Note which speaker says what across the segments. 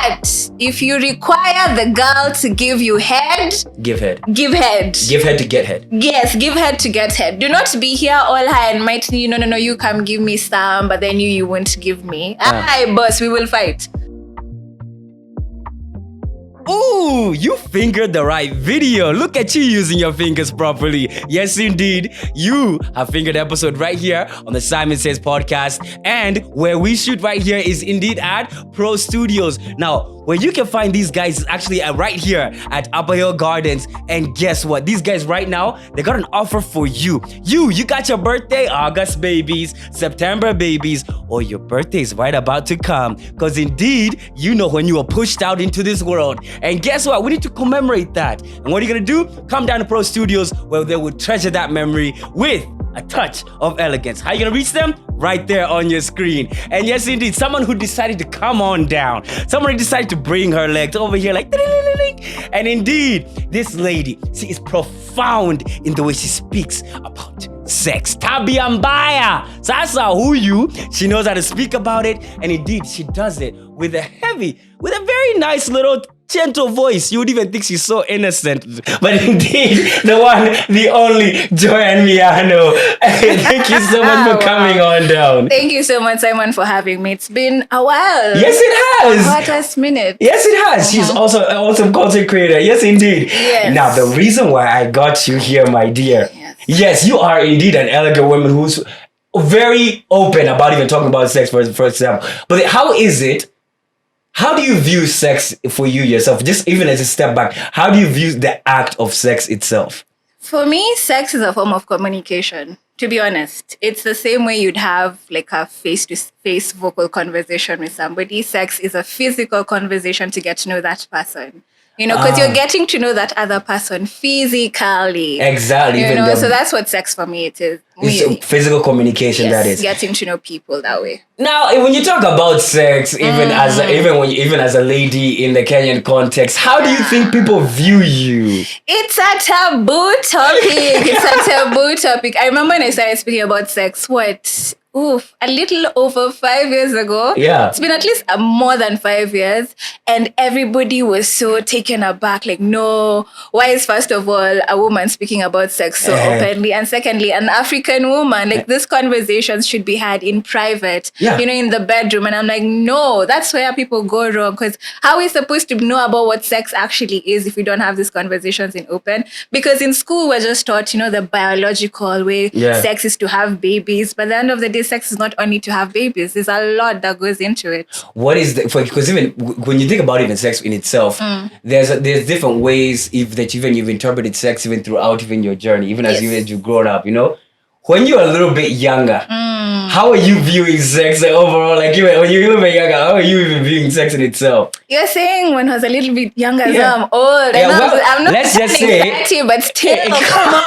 Speaker 1: But if you require the girl to give you head,
Speaker 2: give head.
Speaker 1: Give head.
Speaker 2: Give head to get head.
Speaker 1: Yes, give head to get head. Do not be here all high and mighty. No, you come give me some, but then you won't give me. Aye, boss, we will fight.
Speaker 2: Ooh, you fingered the right video. Look at you using your fingers properly. Yes, indeed. You have fingered the episode right here on the Simon Says podcast. And where we shoot right here is indeed at Pro Studios. Now, where you can find these guys is actually right here at Upper Hill Gardens. And guess what? These guys right now, they got an offer for you. You got your birthday, August babies, September babies, or your birthday is right about to come. Because indeed, you know when you were pushed out into this world. And guess what? We need to commemorate that. And what are you going to do? Come down to Pro Studios where they will treasure that memory with a touch of elegance. How are you going to reach them? Right there on your screen. And yes, indeed, someone who decided to come on down. Someone who decided to bring her legs over here like... And indeed, this lady, she is profound in the way she speaks about sex. Tabia mbaya. Sasa huyu, she knows how to speak about it. And indeed, she does it with a very nice little gentle voice. You would even think she's so innocent. But indeed, the one, the only, Joan Miano. Thank you so much for coming on down.
Speaker 1: Thank you so much, Simon, for having me. It's been a while.
Speaker 2: Yes, it has.
Speaker 1: What a minute.
Speaker 2: Yes, it has. She's also an awesome content creator. Yes, indeed.
Speaker 1: Yes.
Speaker 2: Now, the reason why I got you here, my dear. Yes, you are indeed an elegant woman who's very open about even talking about sex, for example. But how do you view sex for you yourself? Just even as a step back, how do you view the act of sex itself?
Speaker 1: For me, sex is a form of communication, to be honest. It's the same way you'd have like a face-to-face vocal conversation with somebody. Sex is a physical conversation to get to know that person. Because you're getting to know that other person physically.
Speaker 2: Exactly.
Speaker 1: So that's what sex for me it is.
Speaker 2: It's physical communication,
Speaker 1: yes,
Speaker 2: that is.
Speaker 1: Getting to know people that way.
Speaker 2: Now, when you talk about sex, even as a lady in the Kenyan context, how do you think people view you?
Speaker 1: It's a taboo topic. I remember when I started speaking about sex, a little over 5 years ago.
Speaker 2: Yeah.
Speaker 1: It's been at least more than 5 years. And everybody was so taken aback. Like, no, why is first of all a woman speaking about sex so openly? And secondly, an African woman, like this conversation should be had in private, in the bedroom. And I'm like, no, that's where people go wrong. Because how are we supposed to know about what sex actually is if we don't have these conversations in open? Because in school, we're just taught, the biological way sex is to have babies. But at the end of the day, sex is not only to have babies. There's a lot that goes into it.
Speaker 2: What is because even when you think about even sex in itself, there's different ways that you've interpreted sex even throughout even your journey, even as you've grown up. When you're a little bit younger, how are you viewing sex overall? Like when you're a little bit younger, how are you even viewing sex in itself?
Speaker 1: You're saying when I was a little bit younger, so I'm old. I'm not
Speaker 2: let's just say,
Speaker 1: 30, but still, come on.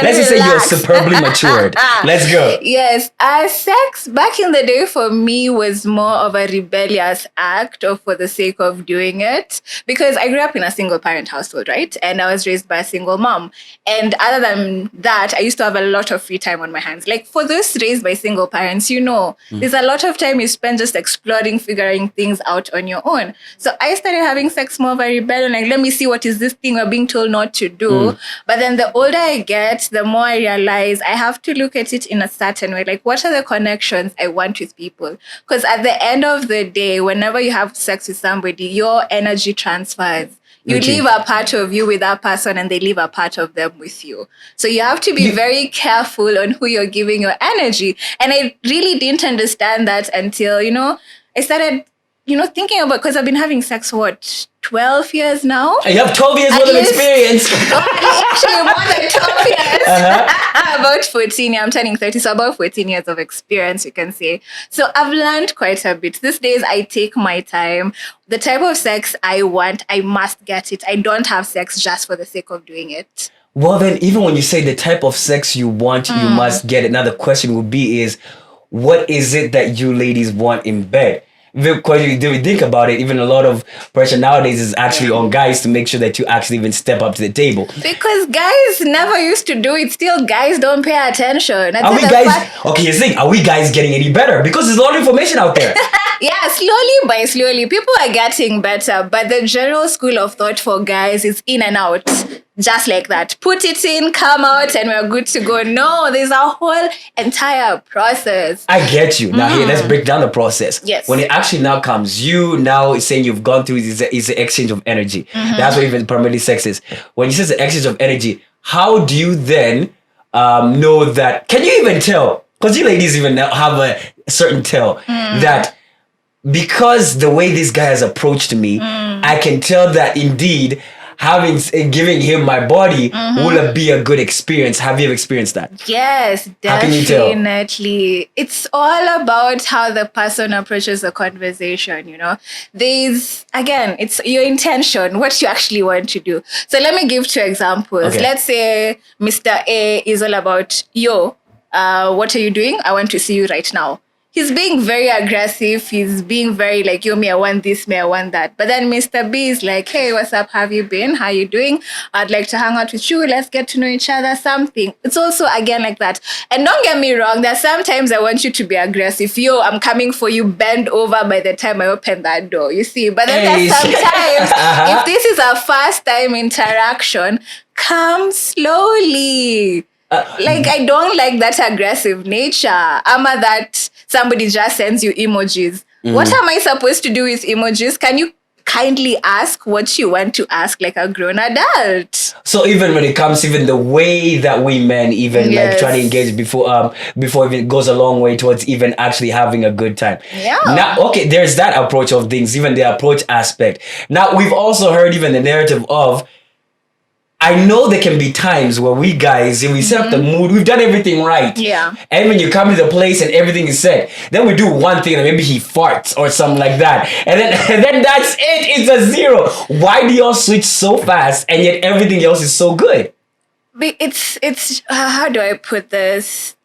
Speaker 2: Let's just say you're superbly matured. Let's go.
Speaker 1: Yes. Sex back in the day for me was more of a rebellious act or for the sake of doing it. Because I grew up in a single parent household, right? And I was raised by a single mom. And other than that, I used to have a lot of free time on my hands. Like for those raised by single parents, there's a lot of time you spend just exploring, figuring things out on your own. So I started having sex more of a rebellion, like, let me see what is this thing we're being told not to do. But then the older I get, the more I realize I have to look at it in a certain way. Like, what are the connections I want with people? Because at the end of the day, whenever you have sex with somebody, your energy transfers. You leave a part of you with that person and they leave a part of them with you. So you have to be very careful on who you're giving your energy. And I really didn't understand that until, I started, thinking about, because I've been having sex, 12 years now?
Speaker 2: You have 12 years worth of experience.
Speaker 1: Actually, more than 12 years. About 14 years. I'm turning 30, so about 14 years of experience, you can say. So I've learned quite a bit. These days, I take my time. The type of sex I want, I must get it. I don't have sex just for the sake of doing it.
Speaker 2: Well, then, even when you say the type of sex you want, you must get it. Now, the question would be is, what is it that you ladies want in bed? Because if we think about it, even a lot of pressure nowadays is actually on guys to make sure that you actually even step up to the table.
Speaker 1: Because guys never used to do it. Still, guys don't pay attention.
Speaker 2: Are we guys getting any better? Because there's a lot of information out there.
Speaker 1: Yeah, slowly by slowly, people are getting better, but the general school of thought for guys is in and out. Just like that. Put it in, come out, and we're good to go. No, there's a whole entire process.
Speaker 2: I get you. Now here, let's break down the process.
Speaker 1: Yes.
Speaker 2: When it actually now comes, you now saying you've gone through is the exchange of energy. That's what even primarily sex is. When you say the exchange of energy, how do you then know that? Can you even tell? Because you ladies even now have a certain tell that because the way this guy has approached me, I can tell that indeed giving him my body will be a good experience. Have you ever experienced that?
Speaker 1: Yes,
Speaker 2: How can you tell?
Speaker 1: definitely. It's all about how the person approaches the conversation, you know. Again, it's your intention, what you actually want to do. So let me give two examples.
Speaker 2: Okay.
Speaker 1: Let's say Mr. A is all about, what are you doing? I want to see you right now. He's being very aggressive. He's being very like, me, I want this, me, I want that. But then Mr. B is like, hey, what's up? Have you been? How you doing? I'd like to hang out with you. Let's get to know each other, something. It's also, again, like that. And don't get me wrong, there's sometimes I want you to be aggressive. I'm coming for you, bend over by the time I open that door, you see. But then there's sometimes, if this is a first time interaction, come slowly. Like, I don't like that aggressive nature. Ama that somebody just sends you emojis. What am I supposed to do with emojis? Can you kindly ask what you want to ask like a grown adult?
Speaker 2: So even when it comes, even the way that we men even like try to engage before it goes a long way towards even actually having a good time.
Speaker 1: Yeah.
Speaker 2: Now, okay, there's that approach of things, even the approach aspect. Now, we've also heard even the narrative of, I know there can be times where we guys, if we set up the mood, we've done everything right.
Speaker 1: Yeah.
Speaker 2: And when you come to the place and everything is set, then we do one thing and maybe he farts or something like that. And then that's it. It's a zero. Why do y'all switch so fast and yet everything else is so good?
Speaker 1: It's how do I put this?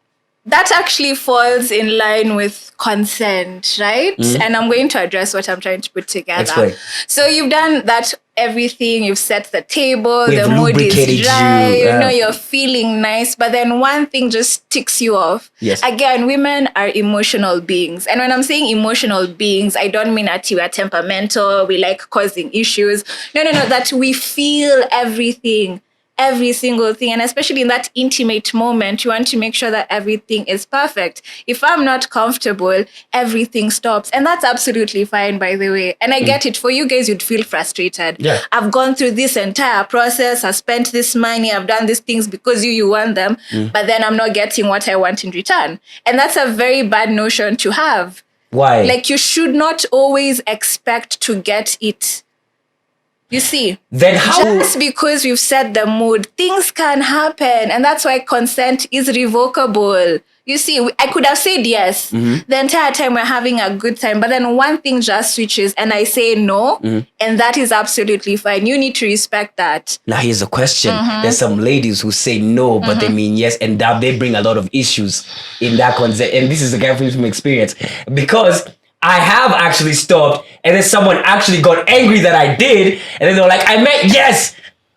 Speaker 1: That actually falls in line with consent, right? And I'm going to address what I'm trying to put together.
Speaker 2: Explain.
Speaker 1: So you've done that everything, you've set the table,
Speaker 2: We've
Speaker 1: the mood is
Speaker 2: lubricated
Speaker 1: dry,
Speaker 2: you,
Speaker 1: you know, you're feeling nice, but then one thing just ticks you off.
Speaker 2: Yes.
Speaker 1: Again, women are emotional beings. And when I'm saying emotional beings, I don't mean that we are temperamental, we like causing issues. No, that we feel everything. Every single thing, and especially in that intimate moment, you want to make sure that everything is perfect. If I'm not comfortable, everything stops, and that's absolutely fine, by the way. And I get it. For you guys, you'd feel frustrated.
Speaker 2: Yeah.
Speaker 1: I've gone through this entire process. I've spent this money. I've done these things because you want them, but then I'm not getting what I want in return, and that's a very bad notion to have.
Speaker 2: Why?
Speaker 1: Like, you should not always expect to get it. You see,
Speaker 2: then how?
Speaker 1: just because we've set the mood, things can happen. And that's why consent is revocable. You see, I could have said yes the entire time we're having a good time. But then one thing just switches and I say no. And that is absolutely fine. You need to respect that.
Speaker 2: Now, here's a question. There's some ladies who say no, but they mean yes. And that they bring a lot of issues in that consent. And this is a guy from experience. Because I have actually stopped, and then someone actually got angry that I did, and then they were like, I meant yes.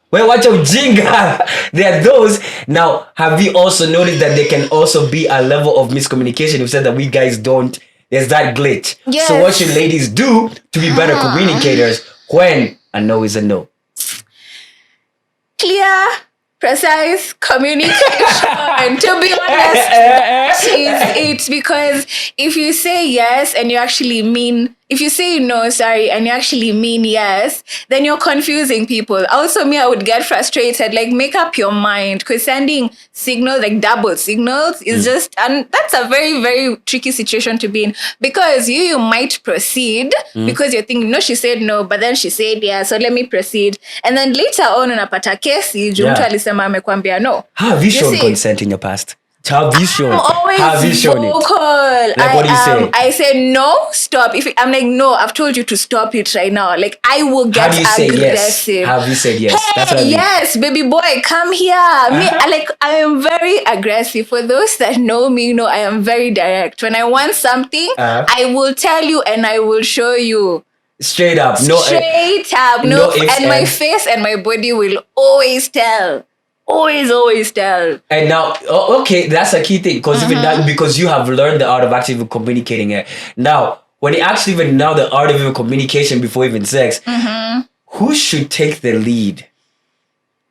Speaker 2: Well, watch out, jinga. There are those. Now, have you also noticed that there can also be a level of miscommunication? You said that we guys don't. There's that glitch.
Speaker 1: Yes.
Speaker 2: So what should ladies do to be better communicators when a no is a no?
Speaker 1: Clear, precise communication. To be honest, that is it. Because if you say yes and you actually mean, if you say no, and you actually mean yes, then you're confusing people. Also, I would get frustrated. Like, make up your mind, because sending signals, like double signals, is just, and that's a very, very tricky situation to be in. Because you might proceed because you're thinking, no, she said no, but then she said yeah, so let me proceed. And then later on, unapata kesi, mtu alisema amekwambia no.
Speaker 2: How have you shown consent in your past? Have you shown?
Speaker 1: I'm always
Speaker 2: have you shown
Speaker 1: vocal.
Speaker 2: It? Like, what do you say?
Speaker 1: I say no, stop. I'm like, no, I've told you to stop it right now. Like, I will get aggressive.
Speaker 2: Yes? Have you said yes?
Speaker 1: Hey,
Speaker 2: that's what I mean.
Speaker 1: Yes, baby boy, come here. I am very aggressive. For those that know me, know I am very direct. When I want something, I will tell you and I will show you.
Speaker 2: Straight up.
Speaker 1: Straight up. And my face and my body will always tell. Always tell.
Speaker 2: And now, okay, that's a key thing, because even that, because you have learned the art of actually communicating it. Now, when it actually even now the art of even communication before even sex, who should take the lead?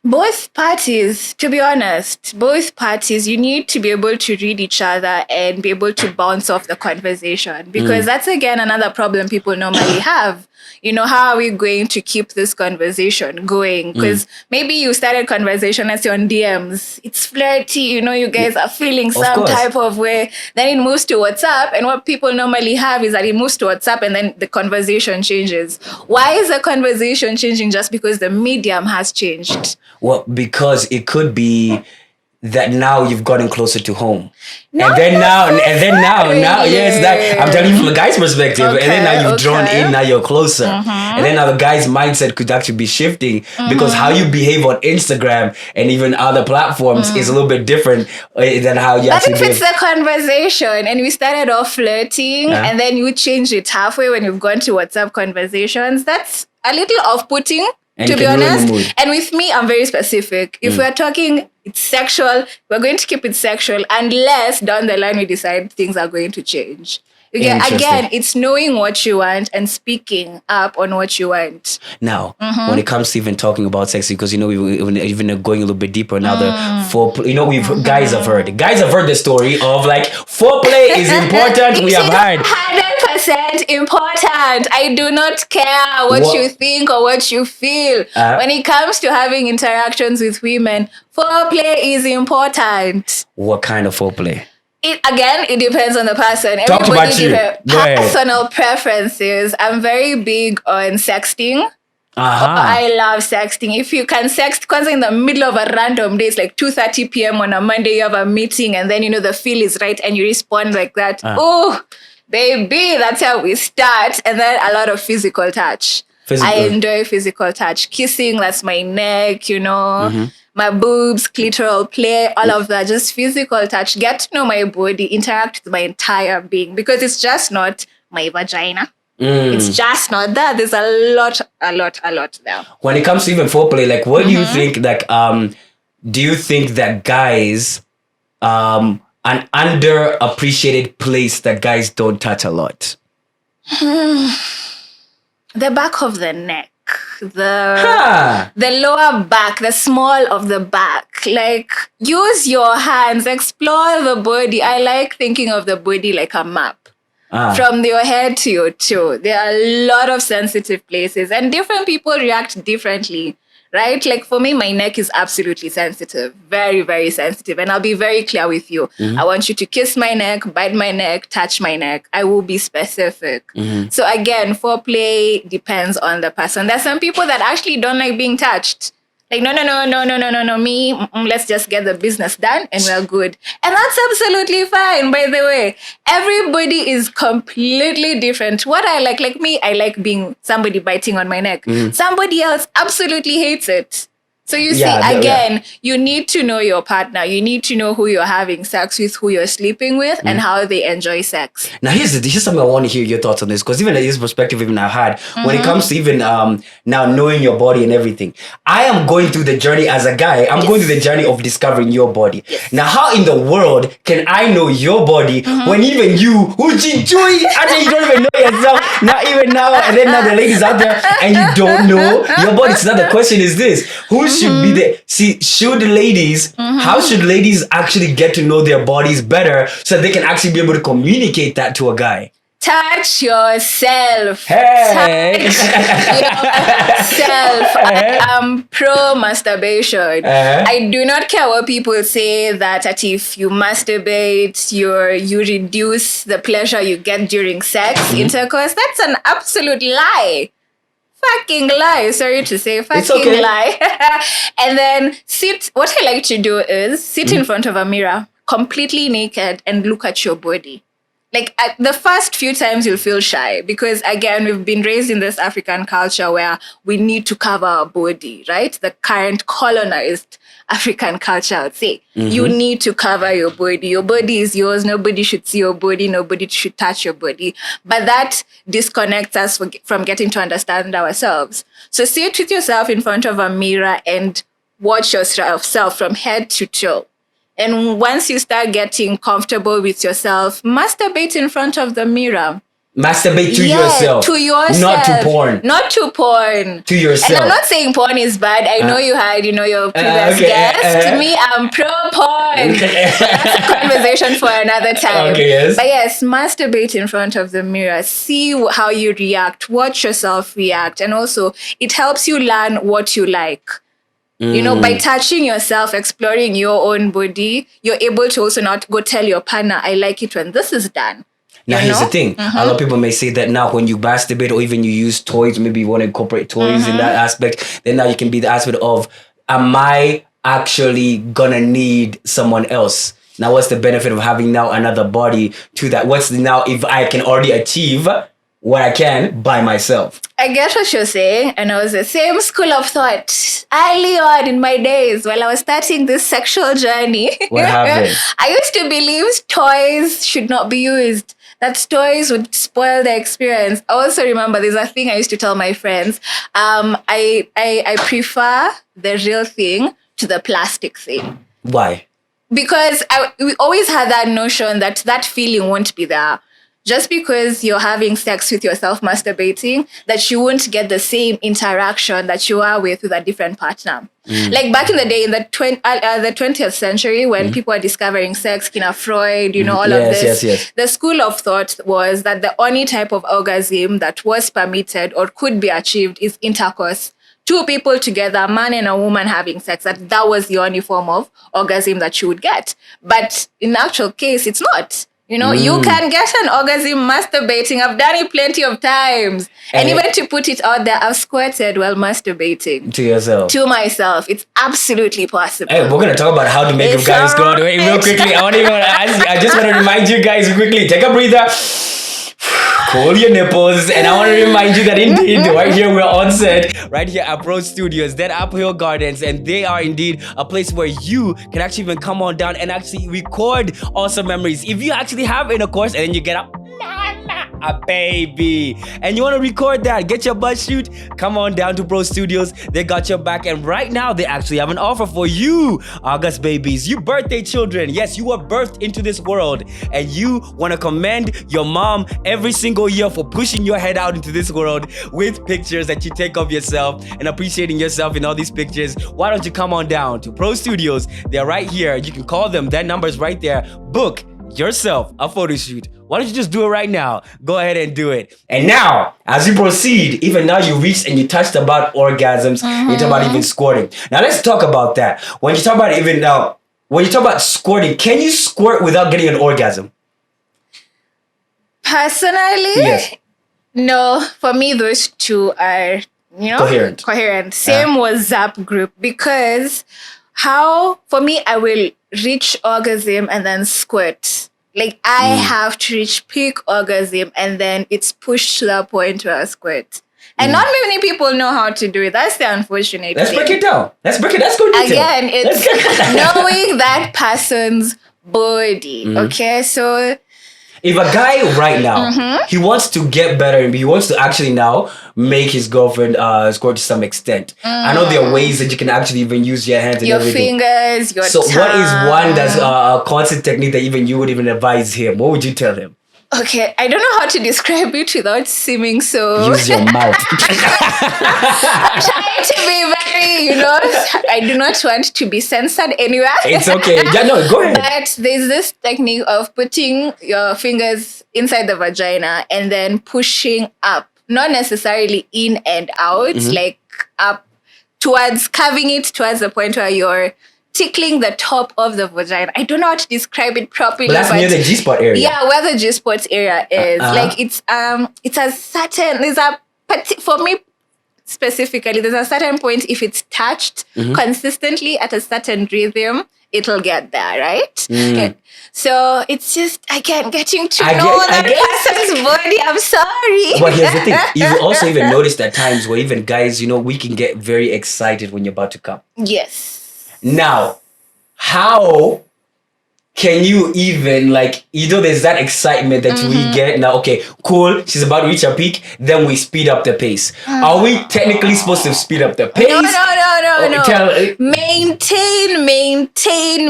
Speaker 1: Both parties, to be honest, both parties, you need to be able to read each other and be able to bounce off the conversation, because that's again another problem people normally have. You know, how are we going to keep this conversation going? Because maybe you started conversation as you're on DMs. It's flirty, you know, you guys are feeling some
Speaker 2: course.
Speaker 1: type of way. Then it moves to WhatsApp. And what people normally have is that it moves to WhatsApp and then the conversation changes. Why is the conversation changing? Just because the medium has changed.
Speaker 2: Well, because it could be that now you've gotten closer to home.
Speaker 1: Not
Speaker 2: Now, yes, that I'm telling you from a guy's perspective. And then now you've drawn in, now you're closer. And then now the guy's mindset could actually be shifting because how you behave on Instagram and even other platforms is a little bit different than how you
Speaker 1: But
Speaker 2: actually
Speaker 1: if it's the conversation and we started off flirting and then you change it halfway when you've gone to WhatsApp conversations, that's a little off-putting. To be honest, and with me, I'm very specific. If we're talking, it's sexual, we're going to keep it sexual unless down the line we decide things are going to change. Again, it's knowing what you want and speaking up on what you want.
Speaker 2: Now, when it comes to even talking about sex, because, you know, even going a little bit deeper now, the foreplay, you know, guys have heard the story of like foreplay is important. We have heard
Speaker 1: 100% important. I do not care what you think or what you feel. When it comes to having interactions with women, foreplay is important.
Speaker 2: What kind of foreplay?
Speaker 1: It depends on the person.
Speaker 2: Talk about you.
Speaker 1: Personal preferences. I'm very big on sexting. I love sexting. If you can sext, because in the middle of a random day, it's like 2:30 p.m. on a Monday, you have a meeting, and then, you know, the feel is right, and you respond like that. Oh, baby, that's how we start. And then a lot of physical touch. I enjoy physical touch. Kissing, that's my neck, you know. My boobs, clitoral play, all of that, just physical touch. Get to know my body, interact with my entire being, because it's just not my vagina. It's just not that. There's a lot there.
Speaker 2: When it comes to even foreplay, like, what do you think? Like, do you think that guys, an underappreciated place that guys don't touch a lot?
Speaker 1: The back of the neck. The lower back, the small of the back. Like, use your hands, explore the body. I like thinking of the body like a map. From your head to your toe. There are a lot of sensitive places, and different people react differently, right? Like, for me, my neck is absolutely sensitive, very, very sensitive. And I'll be very clear with you. I want you to kiss my neck, bite my neck, touch my neck. I will be specific. So again, foreplay depends on the person. There's some people that actually don't like being touched. Like, no, me, let's just get the business done and we're good. And that's absolutely fine, by the way. Everybody is completely different. What I like me, I like being somebody biting on my neck. Somebody else absolutely hates it. So you see, again, you need to know your partner. You need to know who you're having sex with, who you're sleeping with, and how they enjoy sex.
Speaker 2: Now, here's something I want to hear your thoughts on this, because even this perspective even I've had, when it comes to even now knowing your body and everything, I am going through the journey as a guy. I'm going through the journey of discovering your body. Now, how in the world can I know your body when even you, Uchi Chui, actually you don't even know yourself, not even now, and then now the ladies out there, and you don't know your body. So now the question is this: who should be there? See, how should ladies actually get to know their bodies better so they can actually be able to communicate that to a guy?
Speaker 1: Touch yourself.
Speaker 2: Hey.
Speaker 1: Touch yourself. I am pro masturbation. I do not care what people say that if you masturbate, you reduce the pleasure you get during sex intercourse. That's an absolute lie. Fucking lie. Sorry to say, fucking lie. And then what I like to do is sit in front of a mirror, completely naked, and look at your body. Like, the first few times you'll feel shy because, again, we've been raised in this African culture where we need to cover our body, right? The current colonized African culture, I would say. You need to cover your body. Your body is yours. Nobody should see your body. Nobody should touch your body. But that disconnects us from getting to understand ourselves. So sit with yourself in front of a mirror and watch yourself from head to toe. And once you start getting comfortable with yourself, masturbate in front of the mirror.
Speaker 2: Masturbate to
Speaker 1: Yeah,
Speaker 2: yourself.
Speaker 1: to yourself.
Speaker 2: Not to porn.
Speaker 1: Not to porn.
Speaker 2: To yourself.
Speaker 1: And I'm not saying porn is bad. I know you had, your previous guest. Me, I'm pro porn. That's a conversation for another time.
Speaker 2: Okay, yes.
Speaker 1: But yes, masturbate in front of the mirror. See how you react. Watch yourself react. And also, it helps you learn what you like. By touching yourself, exploring your own body, you're able to also not go tell your partner, I like it when this is done.
Speaker 2: Now, here's the thing. A lot of people may say that now when you masturbate or even you use toys, maybe you want to incorporate toys in that aspect, then now you can be the aspect of, am I actually gonna need someone else? Now, what's the benefit of having now another body to that? What's now if I can already achieve what I can by myself?
Speaker 1: I get what you're saying, and I was the same school of thought early on in my days while I was starting this sexual journey.
Speaker 2: What happened?
Speaker 1: I used to believe toys should not be used, that toys would spoil the experience. I also remember there's a thing I used to tell my friends. I prefer the real thing to the plastic thing.
Speaker 2: Why?
Speaker 1: Because we always had that notion that feeling won't be there. Just because you're having sex with yourself masturbating, that you won't get the same interaction that you are with a different partner. Like back in the day, in the 20th century, when people were discovering sex, Kina Freud, all of this,
Speaker 2: yes.
Speaker 1: The school of thought was that the only type of orgasm that was permitted or could be achieved is intercourse. Two people together, a man and a woman having sex, that was the only form of orgasm that you would get. But in actual case, it's not. You can get an orgasm masturbating. I've done it plenty of times. And even to put it out there, I've squirted while masturbating.
Speaker 2: To yourself?
Speaker 1: To myself. It's absolutely possible.
Speaker 2: Hey, we're going to talk about how to make you guys go away real quickly. I just want to remind you guys quickly, take a breather. Cool your nipples, and I want to remind you that indeed, right here we're on set, right here at Pro Studios, Dead Uphill Gardens, and they are indeed a place where you can actually even come on down and actually record awesome memories. If you actually have intercourse and then you get up, a baby, and you want to record that, get your butt shoot, come on down to Pro Studios. They got your back, and right now they actually have an offer for you, August babies, you birthday children. Yes, you were birthed into this world, and you want to commend your mom every single year for pushing your head out into this world with pictures that you take of yourself and appreciating yourself in all these pictures. Why don't you come on down to Pro Studios? They're right here. You can call them. That number is right there. Book yourself a photo shoot. Why don't you just do it right now? Go ahead and do it. And now, as you proceed, even now you reached and you touched about orgasms, you talk about even squirting. Now let's talk about that. When you talk about even now, when you talk about squirting, can you squirt without getting an orgasm?
Speaker 1: Personally,
Speaker 2: yes.
Speaker 1: No. For me, those two are coherent. Same was Zap group, because for me, I will reach orgasm and then squirt. Like I have to reach peak orgasm and then it's pushed to the point where I squirt. And not many people know how to do it. That's the unfortunate
Speaker 2: Let's
Speaker 1: thing.
Speaker 2: break it down. Let's go detail.
Speaker 1: Again, it's knowing that person's body. Okay, so
Speaker 2: if a guy right now, he wants to get better and he wants to actually now make his girlfriend squirt to some extent. I know there are ways that you can actually even use your hands and
Speaker 1: your
Speaker 2: everything.
Speaker 1: Fingers, your
Speaker 2: So
Speaker 1: tongue.
Speaker 2: what is one that's a constant technique that even you would even advise him? What would you tell him?
Speaker 1: Okay, I don't know how to describe it without seeming so...
Speaker 2: Use your mouth.
Speaker 1: I'm trying to be very, I do not want to be censored anywhere.
Speaker 2: It's okay. Yeah, no, go ahead.
Speaker 1: But there's this technique of putting your fingers inside the vagina and then pushing up. Not necessarily in and out, like up towards, curving it towards the point where you're tickling the top of the vagina. I don't know how to describe it properly.
Speaker 2: But that's near the G-spot area.
Speaker 1: Yeah, where the G-spot area is. Like it's a certain, for me specifically, there's a certain point if it's touched consistently at a certain rhythm, it'll get there, right? Okay. So it's just, again, getting to know that person's body. I'm sorry.
Speaker 2: But here's the thing. You also even notice that times where even guys, we can get very excited when you're about to come.
Speaker 1: Yes.
Speaker 2: Now, how can you even there's that excitement that we get now? Okay, cool. She's about to reach her peak. Then we speed up the pace. Are we technically supposed to speed up the pace?
Speaker 1: No.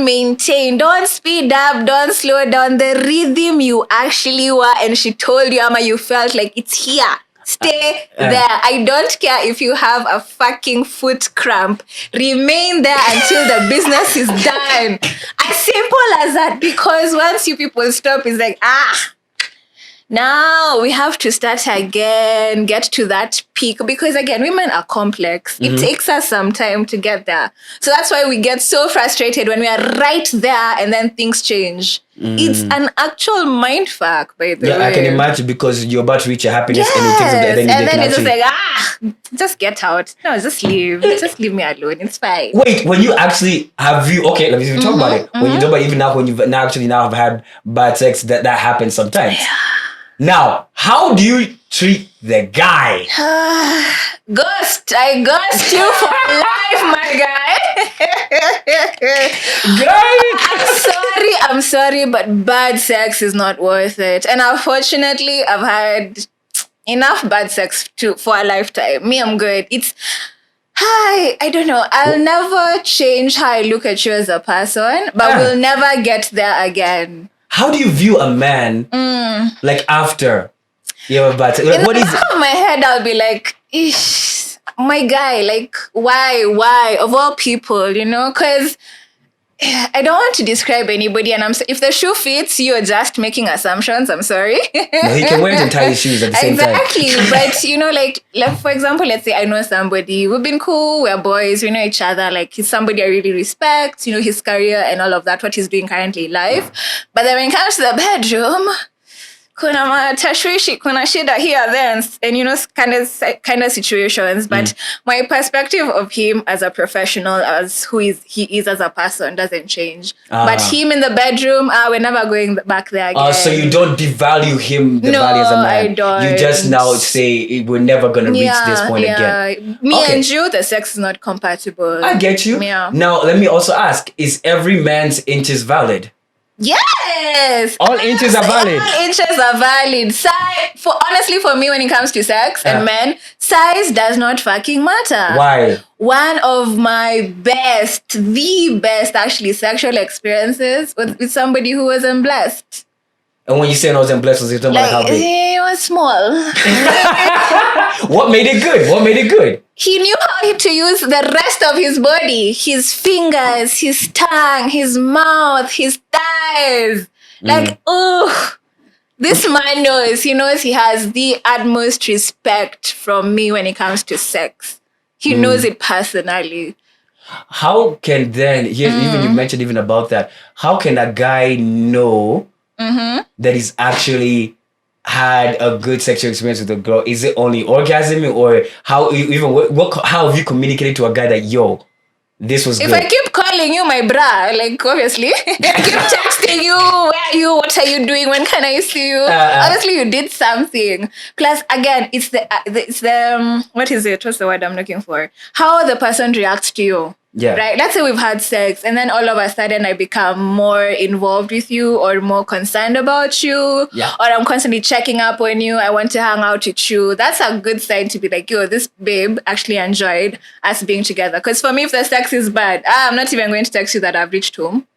Speaker 1: Maintain. Don't speed up. Don't slow down. The rhythm you actually were, and she told you, Ama, you felt like it's here. Stay there. I don't care if you have a fucking foot cramp. Remain there until the business is done. As simple as that. Because once you people stop, it's like, now we have to start again, get to that peak. Because again, women are complex. It takes us some time to get there. So that's why we get so frustrated when we are right there and then things change. It's an actual mindfuck, by the way.
Speaker 2: Yeah, I can imagine, because you're about to reach your happiness and it takes a bit,
Speaker 1: and then it's just like, just get out. No, just leave. Just leave me alone. It's fine.
Speaker 2: Wait, when you actually let me talk about it. When you talk about, even now, when you've now have had bad sex, that happens sometimes. Now, how do you treat the guy?
Speaker 1: Ghost. I ghost you for life, my guy. I'm sorry, but bad sex is not worth it. And unfortunately, I've had enough bad sex for a lifetime. Me, I'm good. I don't know. I'll never change how I look at you as a person, but we'll never get there again.
Speaker 2: How do you view a man after you have a bad sex?
Speaker 1: In the back of my head, I'll be like, ish, my guy, why? Of all people, because I don't want to describe anybody, and if the shoe fits, you're just making assumptions. I'm sorry.
Speaker 2: No, he can wear the entire shoes at the same time.
Speaker 1: Exactly, but for example, let's say I know somebody. We've been cool. We're boys. We know each other. He's somebody I really respect. His career and all of that. What he's doing currently in life. But then when it comes to the bedroom, kuna matashwishi, kuna shida here, then, and kind of situations. But my perspective of him as a professional, as he is as a person, doesn't change. But him in the bedroom, we're never going back there again.
Speaker 2: So you don't devalue him, the value as a man.
Speaker 1: I don't.
Speaker 2: You just now say we're never gonna reach this point again.
Speaker 1: Me and you, the sex is not compatible.
Speaker 2: I get you.
Speaker 1: Yeah.
Speaker 2: Now let me also ask: is every man's inches valid?
Speaker 1: Yes.
Speaker 2: All inches are valid.
Speaker 1: All inches are valid. Honestly, for me, when it comes to sex and men, size does not fucking matter.
Speaker 2: Why?
Speaker 1: One of my the best actually sexual experiences was with somebody who wasn't blessed.
Speaker 2: And when you say I wasn't blessed, was it talking about how big?
Speaker 1: He was small.
Speaker 2: What made it good?
Speaker 1: He knew how to use the rest of his body, his fingers, his tongue, his mouth, his thighs. This man knows. He knows he has the utmost respect from me when it comes to sex. He knows it personally.
Speaker 2: How can then, even you mentioned even about that, how can a guy know that he's actually had a good sexual experience with a girl? Is it only orgasm, or how have you communicated to a guy that this was good?
Speaker 1: If I keep calling you my bra, obviously, I keep texting you, where are you, what are you doing, when can I see you? Obviously, you did something. Plus, again, it's the what is it? What's the word I'm looking for? How the person reacts to you.
Speaker 2: Yeah.
Speaker 1: Right. Let's say we've had sex, and then all of a sudden I become more involved with you, or more concerned about you, or I'm constantly checking up on you. I want to hang out with you. That's a good sign to be like, this babe actually enjoyed us being together. Because for me, if the sex is bad, I'm not even going to text you that I've reached home.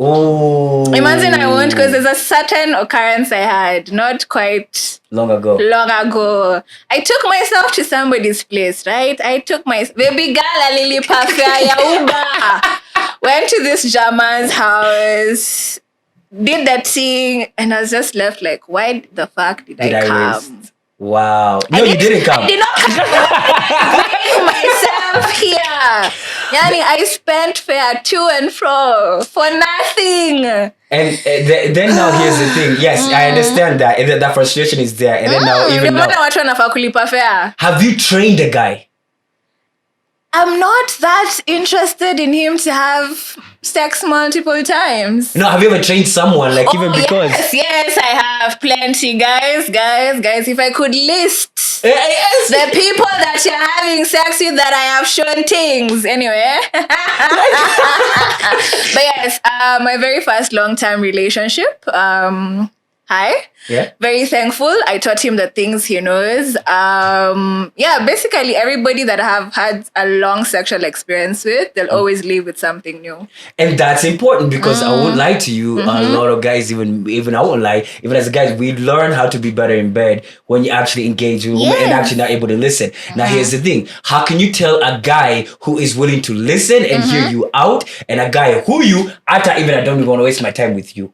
Speaker 2: Oh.
Speaker 1: Imagine I won't, because there's a certain occurrence I had not quite long ago. I took myself to somebody's place, right? I took my baby girl a lily Uber. Went to this German's house, did that thing, and I was just left like, why the fuck did I come?
Speaker 2: Wow. No, you didn't come.
Speaker 1: I did not come. Myself here. Yani, I spent fare to and fro for nothing.
Speaker 2: And then now here's the thing. Yes, I understand that. And that frustration is there. And then now, have you trained a guy?
Speaker 1: I'm not that interested in him to have sex multiple times.
Speaker 2: No, have you ever trained someone? Even because...
Speaker 1: Yes, I have plenty. Guys. If I could list the people that you're having having sex with that I have shown things. Anyway. But yes, my very first long-term relationship. Hi.
Speaker 2: Yeah.
Speaker 1: Very thankful. I taught him the things he knows. Basically everybody that I have had a long sexual experience with, they'll always leave with something new.
Speaker 2: And that's important because I won't lie to you. A lot of guys, even I won't lie, even as guys, we learn how to be better in bed when you actually engage with women and actually not able to listen. Now, here's the thing. How can you tell a guy who is willing to listen and hear you out and a guy who I don't even want to waste my time with you?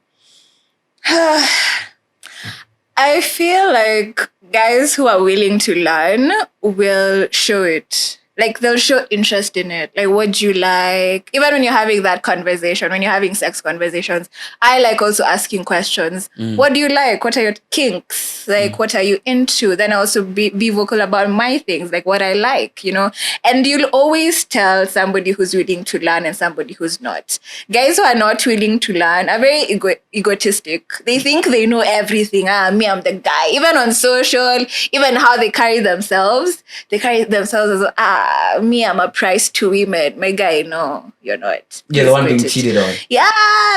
Speaker 1: I feel like guys who are willing to learn will show it. Like, they'll show interest in it. Like, what do you like? Even when you're having that conversation, when you're having sex conversations, I like also asking questions. What do you like? What are your kinks? Like, what are you into? Then I also be vocal about my things, like what I like, And you'll always tell somebody who's willing to learn and somebody who's not. Guys who are not willing to learn are very egotistic. They think they know everything. Me, I'm the guy. Even on social, even how they carry themselves as, me, I'm a prize to women. My guy, no, you're not.
Speaker 2: You're the one being cheated on.
Speaker 1: Yeah.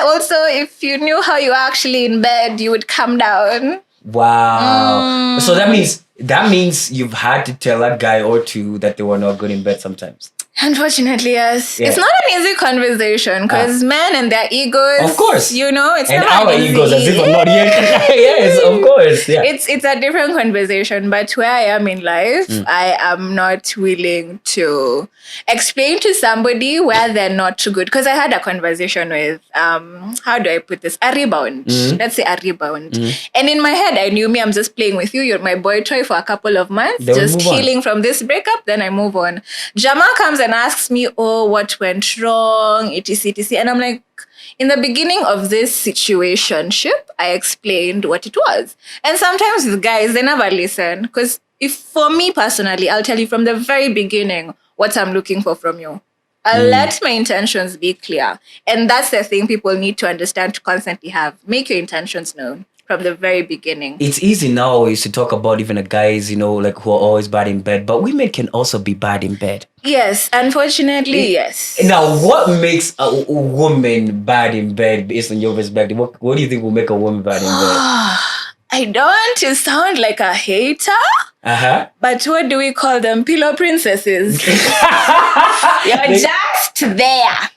Speaker 1: Also, if you knew how you are actually in bed, you would calm down.
Speaker 2: Wow. So that means you've had to tell a guy or two that they were not good in bed sometimes.
Speaker 1: Unfortunately, yes. Yeah. It's not an easy conversation because men and their egos.
Speaker 2: Of course.
Speaker 1: It's
Speaker 2: and
Speaker 1: not
Speaker 2: our
Speaker 1: easy.
Speaker 2: egos as if I'm not here. Yes, of course. Yeah.
Speaker 1: It's a different conversation, but where I am in life, I am not willing to explain to somebody where they're not too good. Because I had a conversation with, how do I put this? A rebound. Let's say a rebound. And in my head, I knew I'm just playing with you. You're my boy toy for a couple of months.
Speaker 2: Then
Speaker 1: just healing from this breakup. Then I move on. Jamal comes and asks me, what went wrong, etc. And I'm like, in the beginning of this situationship, I explained what it was. And sometimes with guys, they never listen. Because for me personally, I'll tell you from the very beginning what I'm looking for from you. I'll let my intentions be clear. And that's the thing people need to understand to constantly have. Make your intentions known from the very beginning.
Speaker 2: It's easy nowadays to talk about even the guys, like who are always bad in bed, but women can also be bad in bed.
Speaker 1: Yes, unfortunately, yes.
Speaker 2: Now, what makes a woman bad in bed based on your perspective? What do you think will make a woman bad in bed?
Speaker 1: I don't want to sound like a hater, but what do we call them? Pillow princesses. You're just there.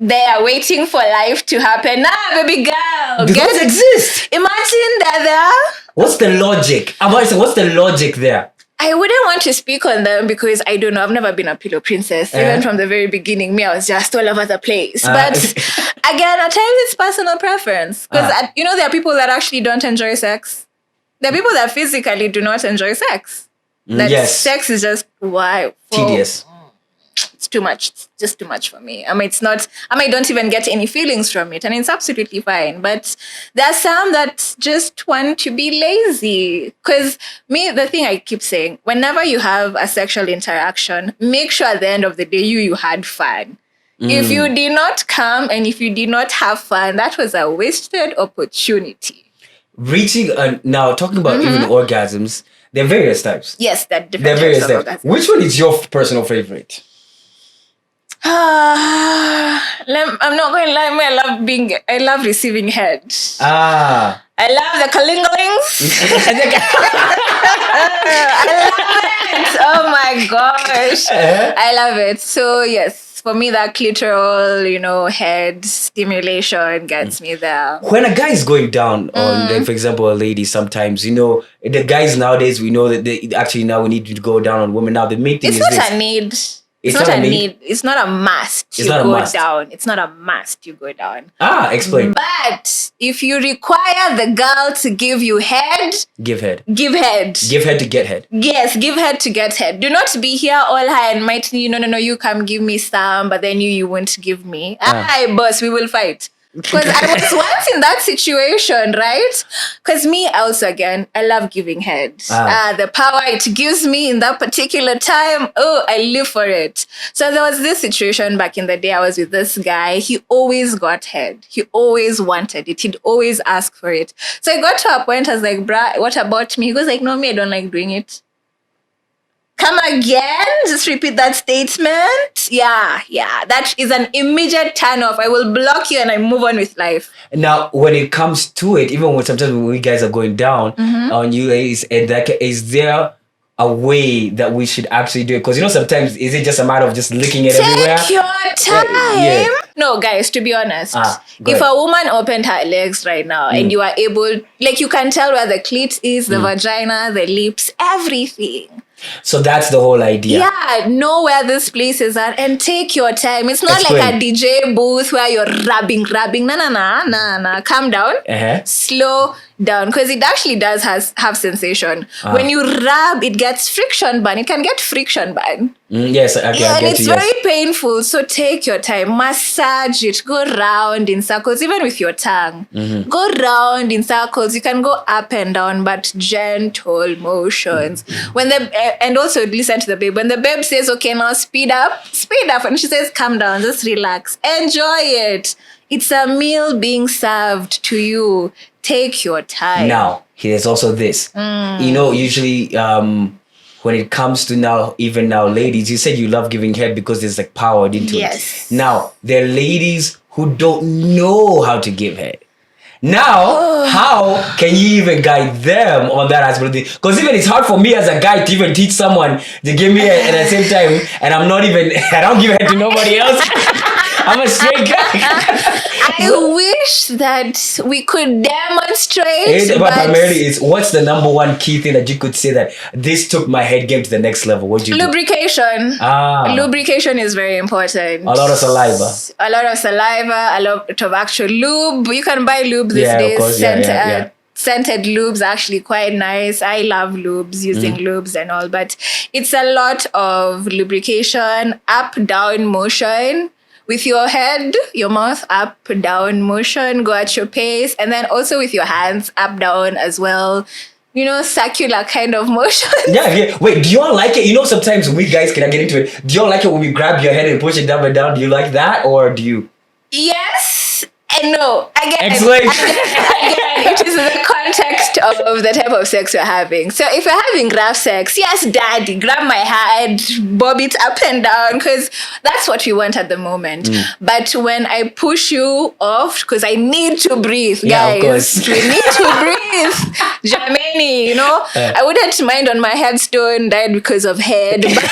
Speaker 1: They are waiting for life to happen. Baby girl.
Speaker 2: Do those exist?
Speaker 1: Imagine they're there.
Speaker 2: What's the logic? What's the logic there?
Speaker 1: I wouldn't want to speak on them because I don't know. I've never been a pillow princess. Even from the very beginning, I was just all over the place. But again, at times it's personal preference. Because, there are people that actually don't enjoy sex. There are people that physically do not enjoy sex. Sex is just, why?
Speaker 2: Tedious.
Speaker 1: It's too much. It's just too much for me. I might don't even get any feelings from it, and it's absolutely fine. But there are some that just want to be lazy. Because the thing I keep saying, whenever you have a sexual interaction, make sure at the end of the day you had fun. If you did not come and if you did not have fun, that was a wasted opportunity.
Speaker 2: Now talking about even orgasms, there are various types.
Speaker 1: Yes, there are different types of orgasms.
Speaker 2: Which one is your personal favorite?
Speaker 1: I'm not going to lie, I love receiving head. I love the clinglings. I love it. Oh my gosh. I love it. So yes, for me that clitoral, head stimulation gets me there.
Speaker 2: When a guy is going down on, like, for example, a lady, sometimes, the guys nowadays, we know that they actually now we need to go down on women. Now the main thing
Speaker 1: is not a need. It's not a need. It's not a must. You go down. It's not a must. You go down.
Speaker 2: Explain.
Speaker 1: But if you require the girl to give you head,
Speaker 2: give head.
Speaker 1: Give head.
Speaker 2: Give head to get head.
Speaker 1: Yes, give head to get head. Do not be here all high and mighty. No. You come give me some, but then you won't give me. Aye, boss, we will fight. Because I was once in that situation, right? Because me also, again, I love giving head. The power it gives me in that particular time, I live for it. So there was this situation back in the day. I was with this guy. He always got head. He always wanted it. He'd always ask for it. So I got to a point, I was like, bruh, what about me? He goes like, no, me, I don't like doing it. Come again? Just repeat that statement. Yeah. That is an immediate turn off. I will block you and I move on with life.
Speaker 2: Now, when it comes to it, even when sometimes when we guys are going down on you, is there a way that we should actually do it? Because sometimes is it just a matter of just licking it everywhere?
Speaker 1: Take your time.
Speaker 2: Yeah.
Speaker 1: No, guys, to be honest,
Speaker 2: Go
Speaker 1: if
Speaker 2: ahead.
Speaker 1: a woman opened her legs right now and you are able, like you can tell where the clit is, the vagina, the lips, everything.
Speaker 2: So that's the whole idea.
Speaker 1: Yeah, know where these places are and take your time. It's not
Speaker 2: Explain.
Speaker 1: like a DJ booth where you're rubbing. Nah. Calm down. Slow down. Because it actually does have sensation. When you rub, it gets friction burn. It can get friction burn.
Speaker 2: Yes, I
Speaker 1: And
Speaker 2: get
Speaker 1: it's
Speaker 2: you, yes.
Speaker 1: very painful. So take your time. Massage it. Go round in circles, even with your tongue. Go round in circles. You can go up and down, but gentle motions. And also listen to the babe. When the babe says, okay, now speed up. And she says, calm down, just relax. Enjoy it. It's a meal being served to you. Take your time.
Speaker 2: Now, there's also this. Usually when it comes to now, ladies, you said you love giving head because there's like power into
Speaker 1: Yes.
Speaker 2: it. Now, there are ladies who don't know how to give head. Now, how can you even guide them on that aspect? Because even it's hard for me as a guy to even teach someone to give me head at the same time, and I don't give head to nobody else. I'm a straight guy.
Speaker 1: I wish that we could demonstrate.
Speaker 2: But primarily, it's what's the number one key thing that you could say that this took my head game to the next level? What do you do?
Speaker 1: Lubrication. Lubrication is very important.
Speaker 2: A lot of saliva.
Speaker 1: A lot of actual lube. You can buy lube these days.
Speaker 2: Of course.
Speaker 1: Scented lubes are actually quite nice. I love lubes, using lubes and all, but it's a lot of lubrication, up, down motion. With your head, your mouth, up, down motion, go at your pace. And then also with your hands, up, down as well. Circular kind of motion.
Speaker 2: Yeah. Wait, do y'all like it? Sometimes we guys can get into it. Do y'all like it when we grab your head and push it up and down? Do you like that? Or do you?
Speaker 1: Yes and no. Again,
Speaker 2: Explain.
Speaker 1: it is the context of the type of sex you're having. So if you're having rough sex, yes, daddy, grab my head, bob it up and down, because that's what we want at the moment. But when I push you off, because I need to breathe,
Speaker 2: Yeah, of
Speaker 1: guys.
Speaker 2: course.
Speaker 1: We need to breathe. Jamani, I wouldn't mind on my headstone died because of head, but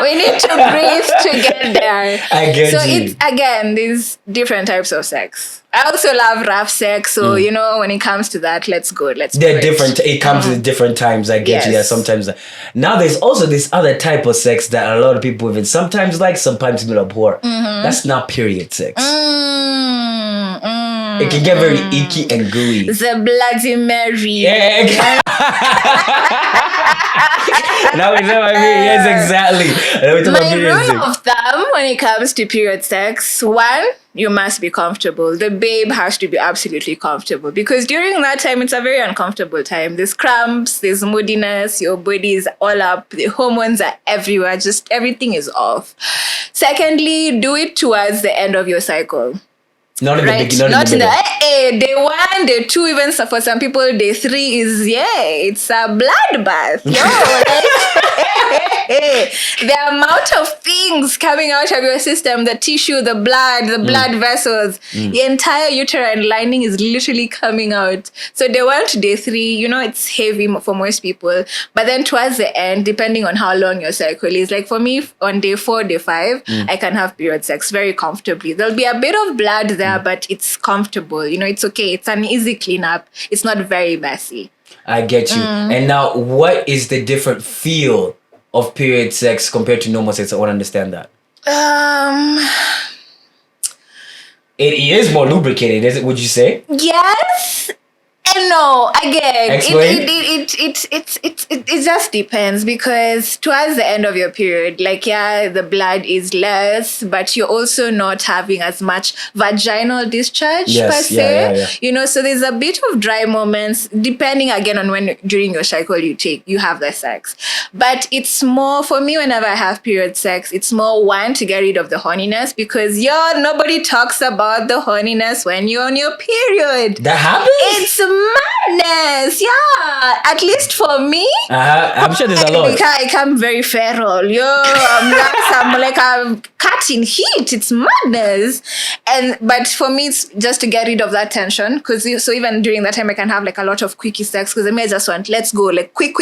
Speaker 1: we need to breathe to get there.
Speaker 2: I get
Speaker 1: so
Speaker 2: you.
Speaker 1: it's, again, these different types of sex. I also love rough sex, so when it comes to that, let's go.
Speaker 2: They're different. It comes at different times. I get you. Yeah, sometimes. Now there's also this other type of sex that a lot of people even sometimes like, sometimes people abhor. That's not period sex. It can get very icky and gooey.
Speaker 1: The Bloody Mary.
Speaker 2: Yeah. Now we know what I mean. Yes, exactly.
Speaker 1: My rule of thumb when it comes to period sex, one, you must be comfortable. The babe has to be absolutely comfortable, because during that time, it's a very uncomfortable time. There's cramps, there's moodiness, your body is all up, the hormones are everywhere, just everything is off. Secondly, do it towards the end of your cycle.
Speaker 2: Not in the beginning.
Speaker 1: Not in the day one, day two, even for some people, day three is it's a bloodbath. The amount of things coming out of your system, the tissue, the blood vessels, the entire uterine lining is literally coming out. So day one to day three, it's heavy for most people. But then towards the end, depending on how long your cycle is, like for me, on day 4, day 5, I can have period sex very comfortably. There'll be a bit of blood there, but it's comfortable. It's okay. It's an easy cleanup. It's not very messy.
Speaker 2: I get you. And now, what is the different feel of period sex compared to normal sex? I want to understand that. It is more lubricated, is it? Would you say?
Speaker 1: Yes. And no, again,
Speaker 2: Explain.
Speaker 1: it just depends, because towards the end of your period, the blood is less, but you're also not having as much vaginal discharge per se.
Speaker 2: Yeah.
Speaker 1: So there's a bit of dry moments, depending again on when during your cycle you have the sex. But it's more, for me, whenever I have period sex, it's more, one, to get rid of the horniness, because nobody talks about the horniness when you're on your period.
Speaker 2: That happens?
Speaker 1: It's madness. Yeah, at least for me.
Speaker 2: I'm sure there's a lot.
Speaker 1: I become very feral. I'm like a cat in heat. It's madness. But for me, it's just to get rid of that tension. So even during that time, I can have like a lot of quickie sex because I just want, let's go, like quick.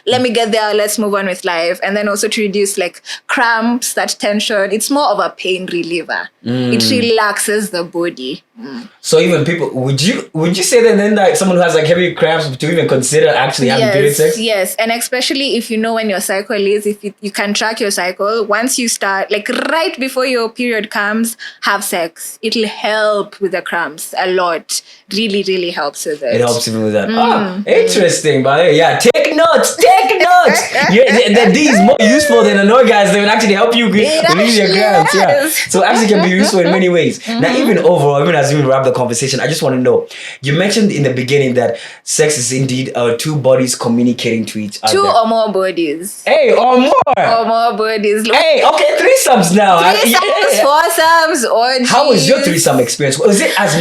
Speaker 1: Let me get there. Let's move on with life. And then also to reduce like cramps, that tension. It's more of a pain reliever. It relaxes the body.
Speaker 2: So even people, would you say that then like someone who has like heavy cramps to even consider actually having period sex?
Speaker 1: Yes, and especially if you know when your cycle is, if you can track your cycle, once you start, like right before your period comes, have sex. It'll help with the cramps a lot. Really, really helps with it.
Speaker 2: It helps even with that. Interesting, by the way. Yeah, take notes. The D is more useful than an orgasm. They will actually help you release your cramps. Yeah. So actually can be useful in many ways. Now, even overall, even as we wrap the conversation, I just want to know, you mentioned in the beginning that sex is indeed two bodies communicating to each other.
Speaker 1: Two or more bodies.
Speaker 2: Hey, or more.
Speaker 1: Or more bodies.
Speaker 2: Hey, okay, threesomes now.
Speaker 1: Threesomes, foursomes, orgies.
Speaker 2: How was your threesome experience? Was it as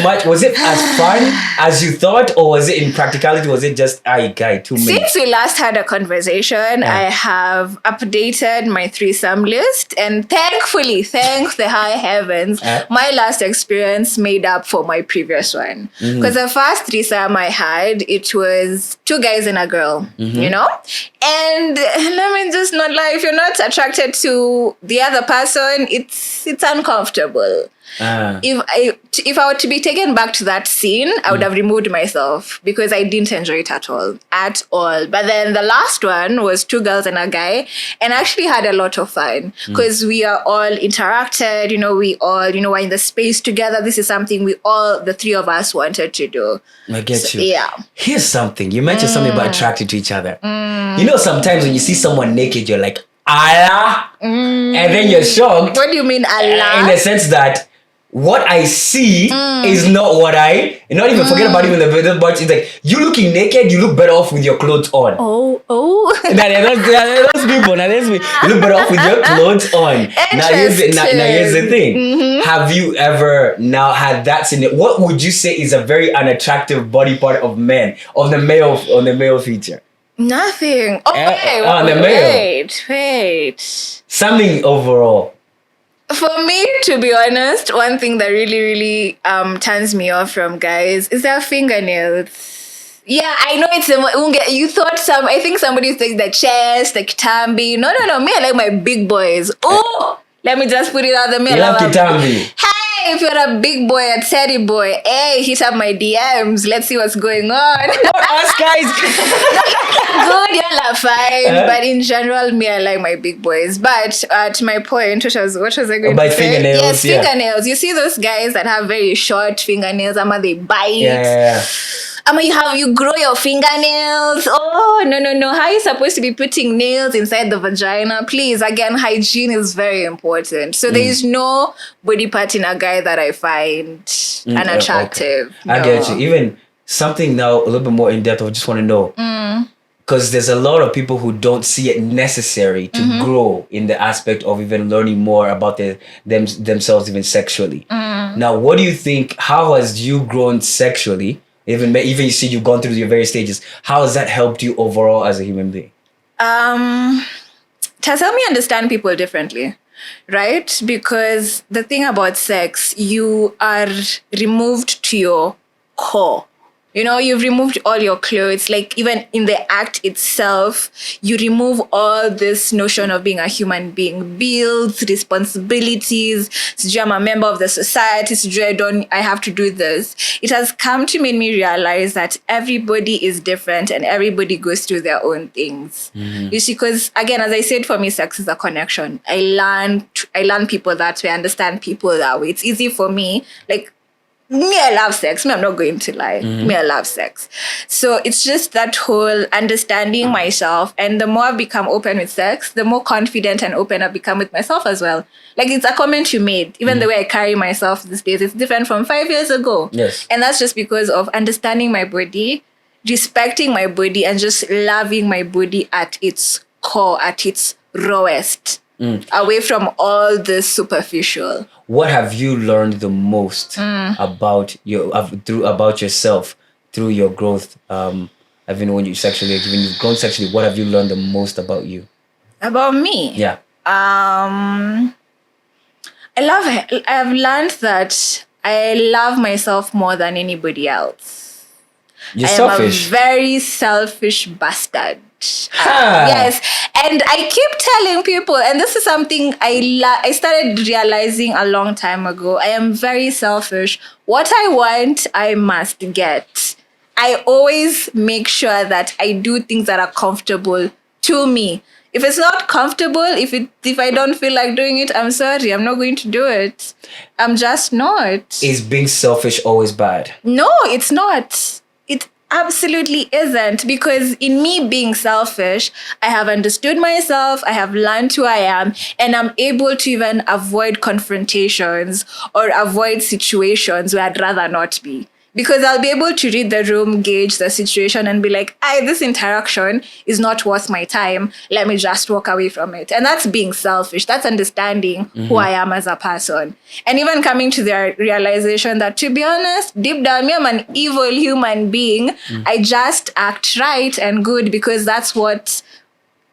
Speaker 2: fun as you thought, or was it in practicality? Was it just guy too many?
Speaker 1: Since we last had a conversation, I have updated my threesome list, and thankfully, thank the high heavens, my last experience made up for my previous one. Because the first threesome I had, it was 2 guys and a girl, you know? And let me just not lie, if you're not attracted to the other person, it's uncomfortable. If I were to be taken back to that scene, I would have removed myself because I didn't enjoy it at all. But then the last one was 2 girls and a guy, and I actually had a lot of fun because we are all interacted, we all, were in the space together. This is something the 3 of us wanted to do.
Speaker 2: I get you.
Speaker 1: Yeah.
Speaker 2: Here's something. You mentioned something about attracted to each other. Sometimes when you see someone naked, you're like, Allah, and then you're shocked.
Speaker 1: What do you mean, Allah?
Speaker 2: In the sense that what I see is not what not even forget about even the but it's like you looking naked, you look better off with your clothes on.
Speaker 1: Oh.
Speaker 2: Those people. You look better off with your clothes on. Now here's the thing. Have you ever now had that scene? What would you say is a very unattractive body part of men, on the male feature?
Speaker 1: Nothing. Wait.
Speaker 2: Something overall.
Speaker 1: For me, to be honest, one thing that really, really turns me off from guys is their fingernails. Yeah, I know it's you thought I think somebody thinks the chest, the kitambi. No. Me, I like my big boys. Oh, let me just put it out there.
Speaker 2: You love kitambi.
Speaker 1: Hey, if you're a big boy, a teddy boy, hey, hit up my DMs. Let's see what's going on.
Speaker 2: Us guys.
Speaker 1: Good, y'all are fine. But in general, me, I like my big boys. But at my point, what was I going to say?
Speaker 2: Fingernails.
Speaker 1: Yes, fingernails. You see those guys that have very short fingernails, they bite.
Speaker 2: Yeah.
Speaker 1: You grow your fingernails. Oh, no. How are you supposed to be putting nails inside the vagina? Please, again, hygiene is very important. So there is no body part in a guy that I find unattractive.
Speaker 2: Okay. I get you. Even something now a little bit more in depth, I just want to know. Because there's a lot of people who don't see it necessary to grow in the aspect of even learning more about themselves, even sexually. Now, what do you think? How has you grown sexually? Even you see you've gone through your various stages. How has that helped you overall as a human being?
Speaker 1: It has helped me understand people differently, right? Because the thing about sex, you are removed to your core. You've removed all your clothes. Like even in the act itself, you remove all this notion of being a human being, bills, responsibilities. I'm a member of the society. I have to do this. It has come to make me realize that everybody is different and everybody goes through their own things. You see, because again, as I said, for me, sex is a connection. I learn people that way, understand people that way. It's easy for me. Like, me, I love sex. I'm not going to lie. Me, I love sex. So it's just that whole understanding myself. And the more I've become open with sex, the more confident and open I've become with myself as well. Like it's a comment you made. Even the way I carry myself these days, it's different from 5 years ago.
Speaker 2: Yes.
Speaker 1: And that's just because of understanding my body, respecting my body, and just loving my body at its core, at its rawest. Away from all this superficial.
Speaker 2: What have you learned the most about yourself through your growth, even when you've grown sexually, what have you learned the most about you?
Speaker 1: About me?
Speaker 2: Yeah.
Speaker 1: I've learned that I love myself more than anybody else.
Speaker 2: You're
Speaker 1: I
Speaker 2: selfish.
Speaker 1: am a very selfish bastard.
Speaker 2: Ha!
Speaker 1: Yes, and I keep telling people, and this is something I started realizing a long time ago. I am very selfish. What I want, I must get. I always make sure that I do things that are comfortable to me. If it's not comfortable, if I don't feel like doing it, I'm sorry, I'm not going to do it. I'm just not.
Speaker 2: Is being selfish always bad?
Speaker 1: No, it's not. It absolutely isn't, because in me being selfish, I have understood myself, I have learned who I am, and I'm able to even avoid confrontations or avoid situations where I'd rather not be. Because I'll be able to read the room, gauge the situation, and be like, this interaction is not worth my time. Let me just walk away from it. And that's being selfish. That's understanding who I am as a person. And even coming to the realization that, to be honest, deep down, me, I'm an evil human being. I just act right and good because that's what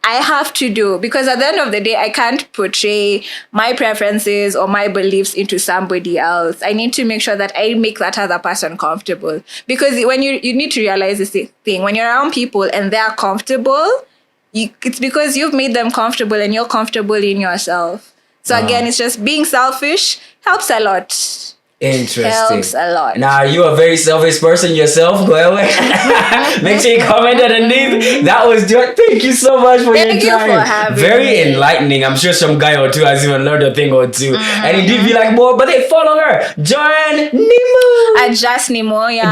Speaker 1: I have to do. Because at the end of the day, I can't portray my preferences or my beliefs into somebody else. I need to make sure that I make that other person comfortable. Because when you need to realize this thing, when you're around people and they're comfortable, it's because you've made them comfortable and you're comfortable in yourself. So again, it's just being selfish helps a lot.
Speaker 2: Interesting.
Speaker 1: Helps a lot.
Speaker 2: Now, are you a very selfish person yourself? Go ahead. Make sure you comment underneath. That was Joan. Thank you so much for your time.
Speaker 1: Thank you for having
Speaker 2: very
Speaker 1: me.
Speaker 2: enlightening. I'm sure some guy or two has even learned a thing or two. And he did be like more, but they follow her. Joan Nimo.
Speaker 1: Just Nemo, yeah.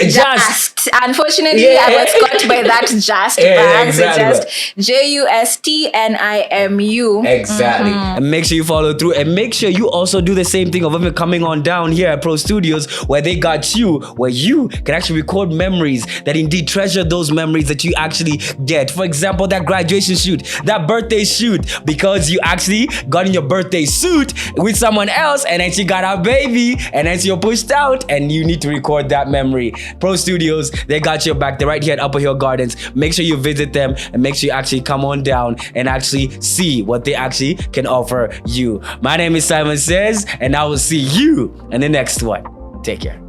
Speaker 2: Just.
Speaker 1: Unfortunately, I was caught by that just bag.
Speaker 2: Exactly.
Speaker 1: So just JUSTNIMU.
Speaker 2: Exactly. And make sure you follow through, and make sure you also do the same thing of even coming on down here at Pro Studios, where they got you, where you can actually record memories that indeed treasure those memories that you actually get. For example, that graduation shoot, that birthday shoot, because you actually got in your birthday suit with someone else, and then she got her baby, and then you're pushed out, and you need to record that memory. Pro Studios, they got your back. They're right here at Upper Hill Gardens. Make sure you visit them, and make sure you actually come on down and actually see what they actually can offer you. My name is Simon Says, and I will see you in the next one. Take care.